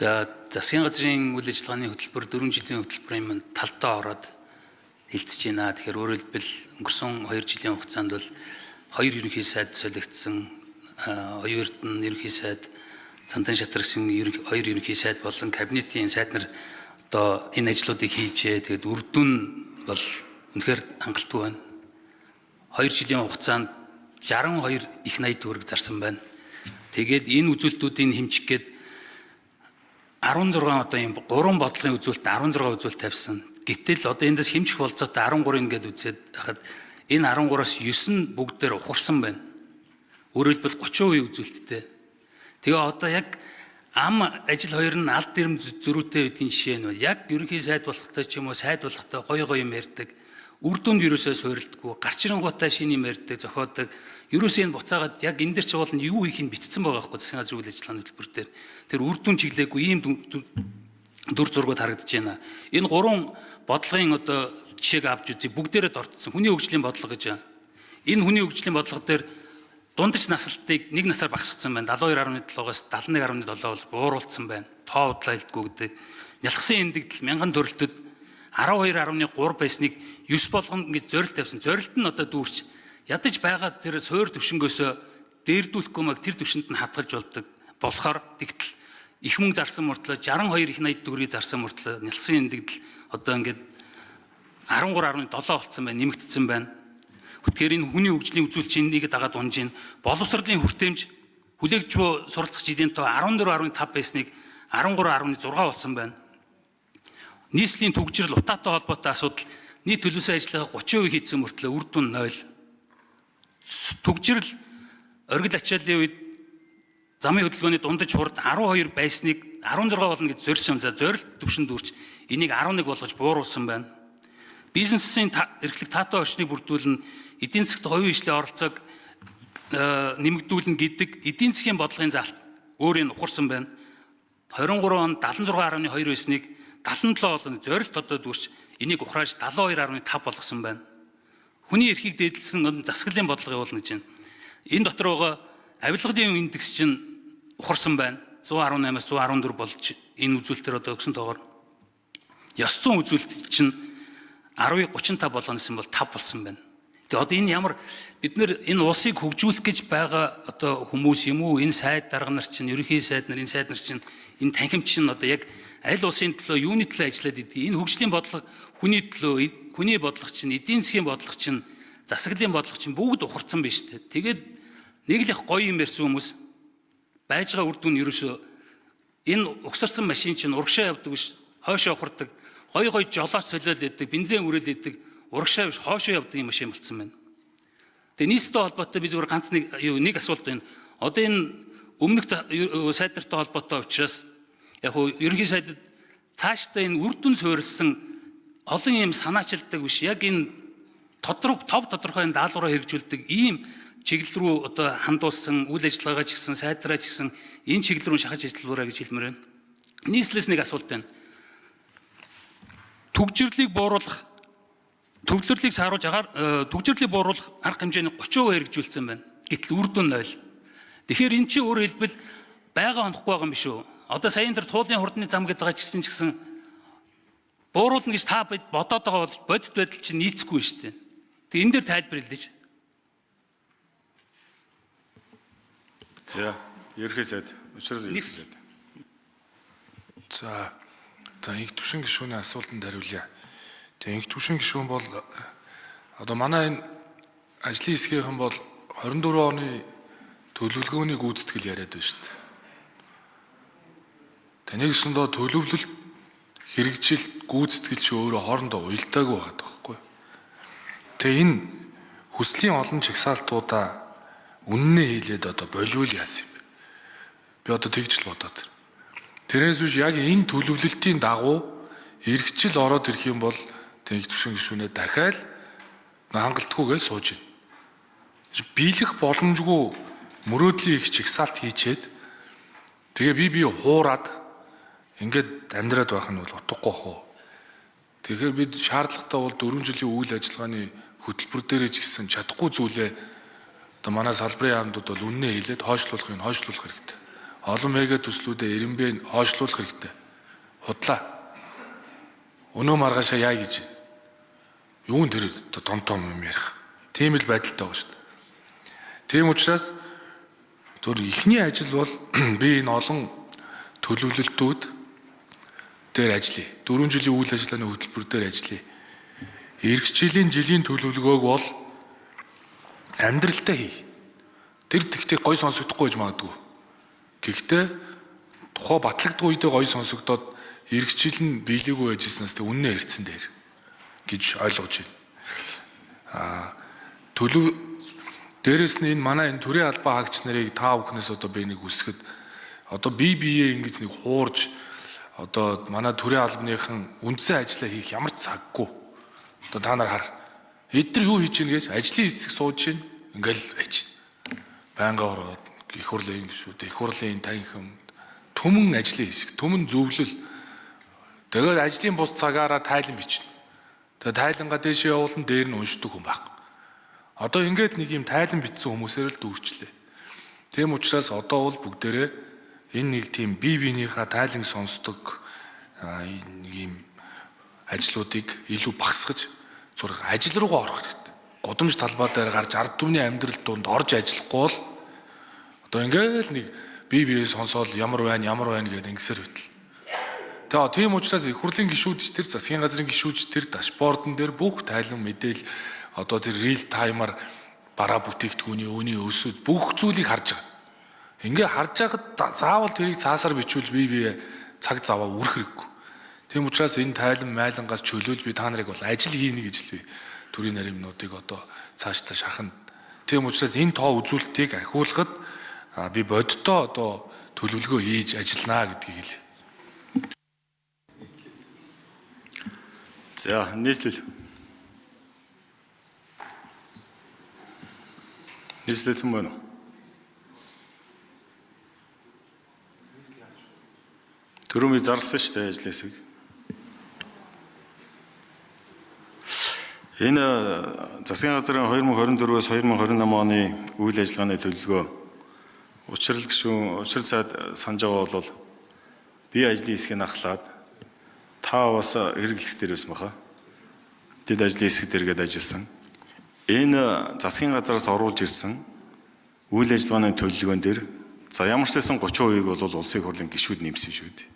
Засгийн газрын үйл ажиллагааны хөтөлбөр 4 жилийн хөтөлбөрийн талдаа ороод хилцэж байна. Тэгэхээр өөрөөр хэлбэл өнгөрсөн 2 жилийн хугацаанд бол 2 ерөнхий сайд солигдсон, оюурд нь ерөнхий сайд, Цандан шатар гэсэн 2 ерөнхий сайд болон кабинетийн сайд нар одоо энэ ажлуудыг хийжээ. Тэгээд үр дүн бол үнэхээр хангалттай байна. 2 жилийн хугацаанд 62 их 80 төгрөг зарсан байна. Тэгээд энэ үзүүлэлтүүдийн хэмжих гээд 16 одоо юм 3 бодлогын үзүүлэлт 16 үзүүлэлт тавьсан. Гэтэл одоо эндээс хэмжих болцоотой 13 ингээд үзээд хахад энэ 13-аас 9 нь бүгдээр ухарсан байна. Өөрөөр хэлбэл 30% үзүүлэлттэй. Тэгээ одоо яг ам ажил хоёр нь алд дэрэм зөрүүтэй байдгийн жишээ нь яг ерөнхий сайд болохтой ч юм уу сайд болохтой гоё юм ярьдаг. Үр дүнд ерөөсөө суурилдаггүй, гарч ирэнгуутаа шинэ юм ярьдаг, зохиодог. Ерөөсөө энэ буцаагаад яг энэ дээр ч бол юу хийхийг бичсэн байгаа байхгүй засгийн газрын үйл ажиллагааны хөтөлбөр дээр. Тэр үр дүн чиглээгүй ийм дүр зургууд харагдаж байна. Энэ 3 бодлогын одоо жишээг авч үзье. Бүгдээрээ дордсон. Хүний хөгжлийн бодлого гэж байна. Энэ хүний хөгжлийн бодлого дээр дундаж наслалтыг 1 насаар багасгасан байна. 72.7-оос 71.7 бол бууруулсан байна. Тоо удлаа хэлдэггүй гэдэг. Нялхсан эндэгдэл 1000 төрөлтөд 12.3 байсныг 9 болгоно гэж зорилт тавьсан. Зорилт нь одоо дүүрч ядаж байгаа тэр суур төвшнгөөсөө дээрдүүлэхгүй маяг тэр төвшөнд нь хадгалж болдог. Болохоор тэгтэл их мөнгө зарсан мөртлөө 62 их 80 төгрөгийг зарсан мөртлөө нялхсан эндэгдэл одоо ингээд 13.7 болцсон байна, нэмэгдсэн байна. Тэгэхээр энэ хүний хөгжлийн үзүүлэлтийн нэг дагаад унж ийн боловсролын хүртээмж хүлээгч буй суралцах жилийн тоо 14.5 байсныг 13.6 болсон байна. Нийслэлийн түгжрэл утаатай холбоотой асуудал нийт төлөвлөсөн ажиллагаа 30% хийсэн мөртлөө үр дүн 0. Түгжрэл оргил ачааллын үед замын хөдөлгөөний дундаж хурд 12 байсныг 16 болно гэж зорьсон. За зорилт төвшөнд дүүрч энийг 11 болгож бууруулсан байна. Бизнесийн эрхлэг таатай орчныг бүрдүүлнэ, эдийн засгт хувийн хөгжлийн оролцоог нэмэгдүүлнэ гэдэг эдийн засгийн бодлогын заалт өөрийн ухарсан байна. 23 онд 76.2 байсныг 77 болгоно зорилт одоо дүүрч энийг ухрааж 72.5 болгосон байна. Хүний эрхийг дээдлсэн засаглалын бодлого явуулна гэж байна. Энэ дотор байгаа авилгын индекс чинь ухарсан байна. 118-аас 114 болж энэ үзүүлэлтээр одоо өгсөн тоогоор ёс зүйн үзүүлэлт чинь 10-35 болгоносон бол 5 болсон байна. Тэгээ одоо энэ ямар бид нэр энэ улсыг хөгжүүлэх гэж байгаа одоо хүмүүс юм уу? Энэ сайд дарга нар чинь, ерөнхий сайд нар, энэ сайд нар чинь, энэ танхимч чинь одоо яг аль улсын төлөө юуны төлөө ажиллаад идэв? Энэ хөгжлийн бодлого хүний төлөө, хүний бодлого чинь, эдийн засгийн бодлого чинь, засаглалын бодлого чинь бүгд ухарсан байна шүү дээ. Тэгээд нэг л их гоё юм ярьсан хүмүүс байж байгаа үр дүн ерөөсөө энэ угсарсан машин чинь урагшаа явдаг биш, хойшоо ухардаг. Гой жолооч солиод идэг, бензин үрэл идэг, урагшаа биш хоошоо явдаг юм машин болсон байна. Тэгээ нийслэлтэй холбоотой би зөвхөн ганц нэг асуулт байна. Одоо энэ өмнөх сайдартай холбоотой учраас яг хөө ерөнхий сайдад цаашдаа энэ үр дүн суурилсан олон юм санаачилдаг биш. Яг энэ тодорхой энэ даалгавраа хэрэгжүүлдэг ийм чиглэл рүү одоо хандуулсан үйл ажиллагаагаа ч гэсэн сайдраа ч гэсэн энэ чиглэл рүү шахаж ажиллаураа гэж хэлмээр байна. Нийслэлээс нэг асуулт байна. Түгжирлийг бууруулах, төвлөрлийг сааруулж түгжирлийг бууруулах арга хэмжээний 30% хэрэгжүүлсэн байна. Гэтэл үр дүн 0. Тэгэхээр эн чинь өөрөөр хэлбэл байгаа онохгүй байгаа юм биш үү? Одоо саяын тэр туулын хурдны зам гэдэг байгаа ч гэсэн бууруулна гэж та бодоод байгаа бол бодит байдал чинь нийцэхгүй шүү дээ. Тэгээ энэ дээр тайлбар хэлээч. За, ерхий сайд учрал ерхий сайд. За их түвшин гишүүний асуултанд хариулъя. Тэгээ их түвшин гишүүн бол одоо манай энэ ажлын хэсгийнхэн бол 24 оны төлөвлөгөөний гүйцэтгэл яриад байна шүү дээ. Тэнийг өсөндөө төлөвлөлт хэрэгжил гүйцэтгэл чи өөрөө хоорондоо уялдаагүй байгаа байхгүй. Тэгээ энэ хүслийн олон чагсаалтуудаа үннээ хийлээд одоо болвол яасан юм бэ? Би одоо тэгж л бодоод. Тэрнээс үш яг энэ төлөвлөлтийн дагуу эргэжил ороод ирэх юм бол тэг түвшин гишүүнээ дахиад хангалтгүйгээ сууж байна. Биелэх боломжгүй мөрөөдлийн их чагсаалт хийчээд тэгээ би хуураад ингээд амьдраад байх нь бол утгагүй хөө. Тэгэхээр бид шаардлагатай бол 4 жилийн үйл ажиллагааны хөтөлбөр дээрээ ч гэсэн чадахгүй зүйлээ одоо манай салбарын яамдууд бол үннээ хэлээд хойшлуулах хэрэгтэй. олон мега төслүүдэд эренбэ хойшлуулах хэрэгтэй. Худлаа. Өнөө маргаашаа яа гэж байна. Юун тэр том юм ярих. Тийм л байдалтай байгаа шүү дээ. Тийм учраас зөв ихний ажил бол би энэ олон төлөвлөлтүүд дээр ажиллая. 4 жилийн үйл ажиллагааны хөтөлбөр дээр ажиллая. Ирэх жилийн төлөвлөгөөг бол амьдралтай хий. Тэр тэгтээ гой сонсогдохгүй гэж магадгүй. Гэхдээ тухай батлагддаг үедээ гой сонсогдоод ирэх жил нь биелээгүй байжснаас тэ үннээ ярьсан дээр гэж ойлгож байна. Төлөв дээрэс нь энэ манай энэ төрийн албан хаагч нарыг та бүхнээс одоо би нэг үсгэд одоо бие ингэж нэг хуурж одоо манай төрийн албаныхан үндсэн ажлаа хийх ямар ч цаггүй. Одоо та нар хар. Эдгээр юу хийж гин гэж ажлын хэсэг сууж гин ингээл байж гин. Байнга ороод их хурлын гишүүд, их хурлын танхим түмэн ажлын хэсэг, түмэн зөвлөл. Тэгээд ажлын бус цагаараа тайлан бичнэ. Тэгээд тайлангаа дээшээ явуулан дээр нь уншдаг хүн баг. Одоо ингээд нэг юм тайлан бичсэн хүмүүсээр л дүүрчлээ. Тийм учраас одоо бол бүгдээрээ энэ нэг тийм биенийхээ тайлан сонсдог нэг юм ажлуудыг илүү багасгаж зураг ажил руугаа орох хэрэгтэй. Гудамж талбай дээр гарч ард түмний амьдрал донд орж ажиллахгүй бол одоо ингээл нэг бие сонсоол ямар байна гэдэг ингэсээр байтал. Тэгээ тийм учраас их хурлын гишүүд тэр засгийн газрын гишүүд тэр дашбордон дээр бүх тайлан мэдээл одоо тэр real timer бараа бүтээгдэхүүний өний өсөд бүх зүйлийг харж байгаа. Ингээ харж байхад заавал тэрийг цаасаар бичвэл бие цаг заваа үрэх хэрэггүй. Тийм учраас энэ тайлан майлангаас чөлөөл би та нарыг бол ажил хийнэ гэж л би төрийн наримнуудыг одоо цаашдаа шахна. Тийм учраас энэ тоо үзүүлэлтийг ахиулахад би бодиттой одоо төлөвлөгөө хийж ажиллана гэдгийг хэл. За, нийслэл. Нийслэл юм байна уу? Түрүүний зарласан шүү дээ ажлын хэсэг. Энэ засгийн газрын 2024-өөс 2028 оны үйл ажиллагааны төлөвлөгөө учир цаад санаж байгаа бол би ажлын хэсгийг ахлаад та бас хэрэглэх дээр байсан баха. Тэд ажлын хэсэг дээргээд ажилласан. Энэ засгийн газраас оруулж ирсэн үйл ажиллагааны төлөвлөгөөн дээр за ямар ч байсан 30% бол улсын хурлын гишүүд нэмсэн шүү дээ.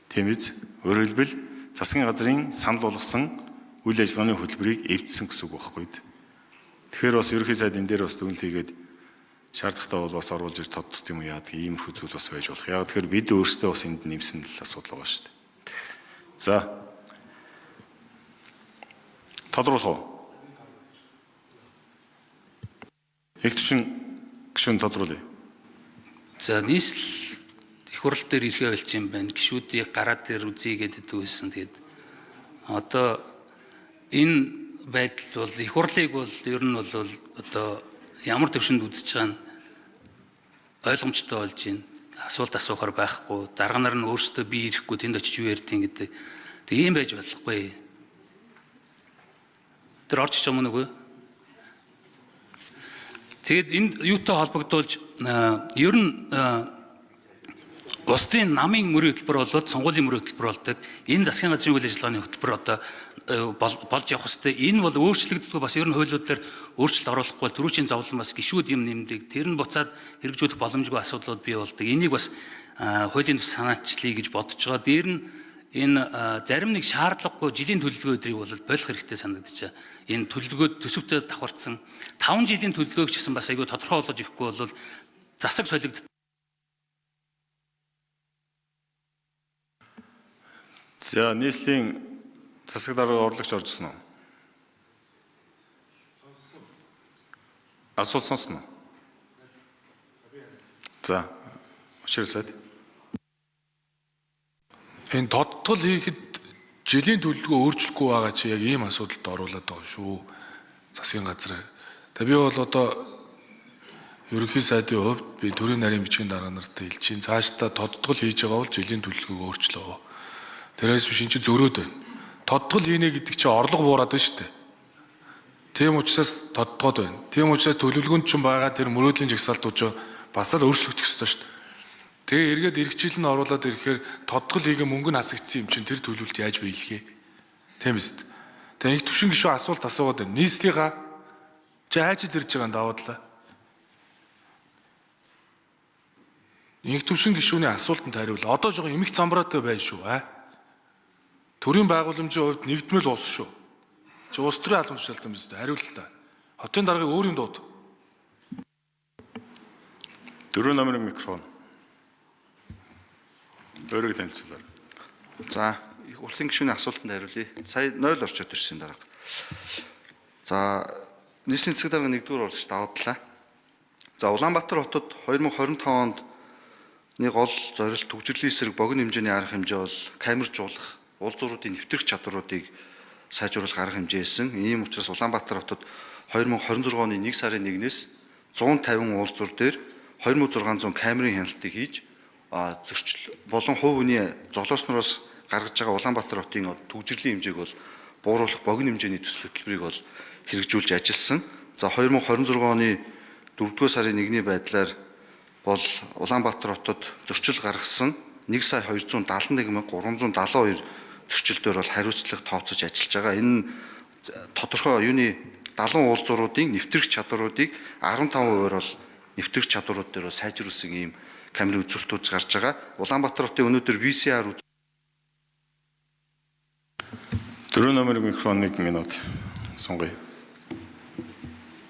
Тийм биз? Өөрөөр хэлбэл засгийн газрын санал болгосон үйл ажиллагааны хөтөлбөрийг эвдсэн гэсэн үг байхгүй. Тэгэхээр бас ерөнхий сайд энэ дээр бас дүгнэлт хийгээд шаардлагатай бол бас оруулж ир тодтох юм уу яадаг иймэрхүү зүйл бас байж болох. Яг тэгэхээр бид өөрсдөө бас энд нэмсэн л асуудал байгаа шүү дээ. За. Тодруулах уу? Их гишүүн тодруулъя. За нийслэл их хурл дээр ирэхээ болж юм байна. Гишүүдийг гараад дээр үзье гэдэг байсан. Тэгээд одоо энэ байдал бол их хурлыг бол ер нь бол одоо ямар төвшөнд үзэж байгаа нь ойлгомжтой болж байна. Асуулт асуухаар байхгүй. Дарга нар нь өөрсдөө би ирэхгүй тэнд очиж юу ярьдیں гэдэг. Тэг ийм байж болохгүй. Тэр орчих юм уу? Тэгэд энэ юутай холбогдуулж ер нь Улсын намын мөрийн хөтөлбөр болоод сонгуулийн мөрийн хөтөлбөр болдог. Энэ засгийн газрын үйл ажиллагааны хөтөлбөр одоо болж явах хэвээр. Энэ бол өөрчлөгддөг бас ер нь хуулиуд дээр өөрчлөлт оруулахгүй төрүүчийн зовлон бас гишүүд юм нэмдэг. Тэр нь буцаад хэрэгжүүлэх боломжгүй асуудлууд бий болдог. Энийг бас хуулийн төс санаачлалыг гэж бодож байгаа. Дээр нь энэ зарим нэг шаардлагагүй жилийн төлөвлөгөөдрийг бол болох хэрэгтэй санагдаж байна. Энэ төлөвлөгөөд төсөвтэй давхарцсан 5 жилийн төлөвлөгөөг ч гэсэн бас айгүй тодорхой болгож ирэхгүй бол засаг солигддог. За нийслэлийн засаг дарга орлогч оржсон уу? Асуулт сонсон уу? За, учир сайд. Энэ тодтол хийхэд жилийн төлөвлөгөө өөрчлөхгүй байгаа чи яг ийм асуудалд оруулаад байгаа шүү. Засгийн газар. Тэгээ би бол одоо ерөнхий сайдын хувьд би төрийн нарийн бичгийн дарга нартай хэлж чинь цаашдаа тодтол хийж байгаа бол жилийн төлөвлөгөөг өөрчлөө. Тэрээс биш энэ чи зөрөөд байна. Тодтол хийнэ гэдэг чи орлого буураад байна шүү дээ. Тийм учраас тодтоод байна. Тийм учраас төлөвлөгөөнд ч байгаа тэр мөрөөдлийн жагсаалтууд ч бас л өөрчлөгдөх ёстой шүү дээ. Тэгээ эргээд эргчил нь оруулаад ирэхээр тодгол хийгээ мөнгө нь хасагдсан юм чинь тэр төлөвлөлт яаж биелхээ? Тийм биз дээ. Тэгээ их төвшин гишүүн асуулт асуугаад байна. Нийслэлийнхаа чи хайчид ирж байгаа даваа талаа. Их төвшин гишүүний асуултанд хариул. Одоо жоохон эмх замбраатай байна шүү. Төрийн байгууламжийн хувьд нэгдмэл улс шүү. Чи улс төрийн албан тушаалтан биз дээ. Хариул л та. Хотын даргыг өөрийн дууд. 4 номерын микрофон. Өөрөг танилцуулаарай. За, их урлагийн гишүүний асуултанд хариулъя. Сая 0 орчод ирсэн дарга. За, нийслэлийн засаг дарга 1-р уулзалт даваадлаа. За, Улаанбаатар хотод 2025 онд гол зорилт төгжрлийн эсрэг богино хэмжээний арга хэмжээ бол камержуулах, уул зуруудын нэвтрэх чадваруудыг сайжруулах арга хэмжээ байсан. Ийм учраас Улаанбаатар хотод 2026 оны 1 сарын 1-ээс 150 уул зур дээр 2600 камерын хяналтыг хийж зөрчил болон хувь хүний золиосноороос гаргаж байгаа Улаанбаатар хотын төгжрлийн хэмжээг бол бууруулах богино хэмжээний төсөл хөтөлбөрийг бол хэрэгжүүлж ажилласан. За 2026 оны 4-р сарын 1-ний байдлаар бол Улаанбаатар хотод зөрчил гаргасан 1,271,372 зөрчилдөр бол хариуцлага тооцож ажиллаж байгаа. Энэ тодорхой юуны 70 уул зуруудын нэвтрэх чадваруудыг 15% бол нэвтрэх чадварууд дээр сайжруулсан ийм камерын үзүүлэлтүүд гарч байгаа. Улаанбаатар хотын өнөөдөр VCR 4 номерын микрофон 1 минут. Сонгоё.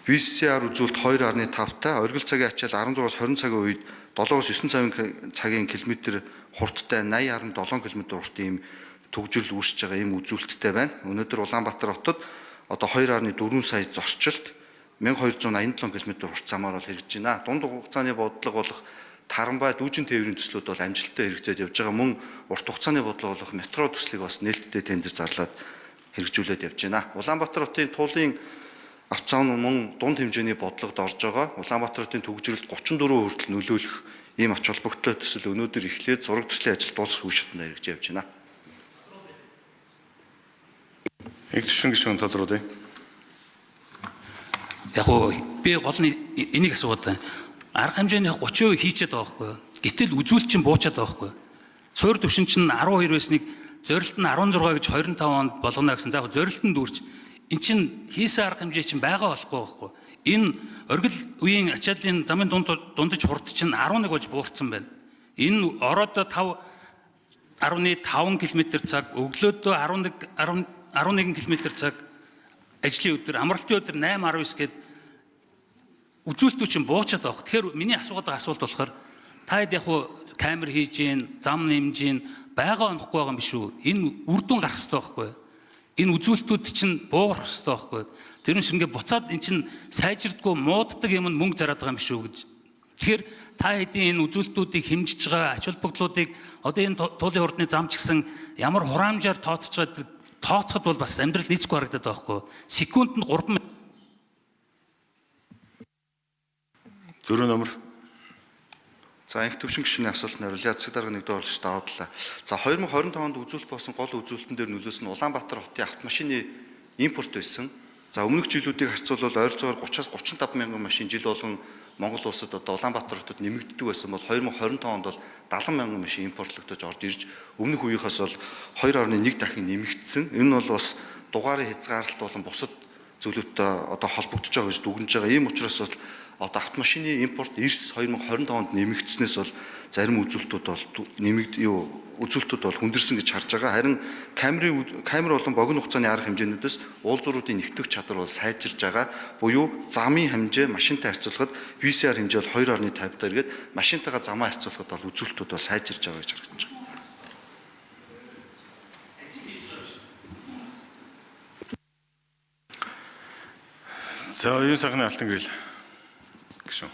VCR үзүүлэлт 2.5-та оргил цагийн ачаал 16-аас 20 цагийн үед 7-оос 9 цагийн километр хурдтай 80.7 км урт ийм төгжрөл үүсэж байгаа ийм үзүүлэлттэй байна. Өнөөдөр Улаанбаатар хотод одоо 2.4 сая зорчилт 1287 км урт замаар бол хэрэгжиж байна. Дунд хугацааны бодлого болох Таранбай дүүжин тээврийн төслүүд бол амжилттай хэрэгжиж явж байгаа. Мөн урт хугацааны бодлого болох метро төслийг бас нээлттэй тендер зарлаад хэрэгжүүлээд явж байна. Улаанбаатар хотын туулын авцаан мөн дунд хэмжээний бодлогод орж байгаа. Улаанбаатар хотын төгжрөлд 34% хүртэл нөлөөлөх ийм ач холбогдолтой төсөл өнөөдөр эхлээд зураг төслийн ажил дуусах үе шатнд хэрэгжиж явж байна. Их төвшин гишүүн тодруулъя. Яг уу би гол нь энийг асууад байна. Арга хэмжээний 30% хийчихэд байгаа байхгүй юу? Гэтэл үзүүлэлт чинь буучаад байгаа байхгүй юу? Суур төвшин чинь 12 байсныг зорилт нь 16 гэж 25 онд болгоно гэсэн. За зорилтод дүүрч эн чинь хийсэн арга хэмжээ чинь байгаа болохгүй байхгүй юу? Энэ оргил үеийн ачааллын замын дундаж хурд чинь 11 болж буурсан байна. Энэ ороод 11 км цаг, өглөөдөө 11 км цаг ажлын өдөр, амралтын өдөр 8-19 гээд үзүүлэлтүүд чинь буучаад байгаа. Тэгэхээр миний асуугаад байгаа асуулт болохоор та хэд яг камер хийж гин, зам нэмж гин, байгаа онохгүй байгаа юм биш үү? Энэ үр дүн гарах хэрэгтэй байхгүй юу? Энэ үзүүлэлтүүд чинь буугах хэрэгтэй байхгүй юу? Тэрнээс ингээд буцаад эн чинь сайжирдггүй мууддаг юм мөнгө зараад байгаа юм биш үү гэж. Тэгэхээр та хэдийн энэ үзүүлэлтүүдийг хэмжиж байгаа ач холбогдлуудыг одоо энэ туулын хурдны зам ч гэсэн ямар хураамжаар тооцоход бол бас амьдрал нийцгүй харагдаад байгаа байхгүй юу? Секундэд 3 4 номер. За их төвшин гишүүний асуултанд хариулъя. Засаг дарга 1-р уулзалт даваадлаа. За 2025 онд үзүүлэлт болсон гол үзүүлэлтэн дээр нөлөөсөн Улаанбаатар хотын автомашины импорт байсан. За өмнөх жилүүдийг харьцуулбал ойролцоогоор 30-аас 35 мянган машин жил болгон Монгол улсад одоо Улаанбаатар хотод нэмэгддэг байсан бол 2025 онд бол 70 мянган машин импортлогдож орж ирж өмнөх үеийнхээс бол 2.1 дахин нэмэгдсэн. Энэ нь бол бас дугаарын хязгаарлалт болон бусад зүйлүүдтэй одоо холбогдож байгаа гэж дүгнэж байгаа. Ийм учраас бол одоо автомашины импорт эрс 2025 онд нэмэгдснээс бол зарим үзүүлэлтүүд бол үзүүлэлтүүд бол хүндэрсэн гэж харж байгаа. Харин камер болон богино хугацааны арга хэмжээнүүдээс уул зуруудын нэгтгэх чадвар бол сайжирж байгаа. Буюу замын хэмжээ машинтай харьцуулахад VCR хэмжээ бол 2.50 дээр гээд машинтайгаа замаа харьцуулахад бол үзүүлэлтүүд бол сайжирж байгаа гэж харагдаж байна. За, оюун сайхны алтан гэрэл гишүүн.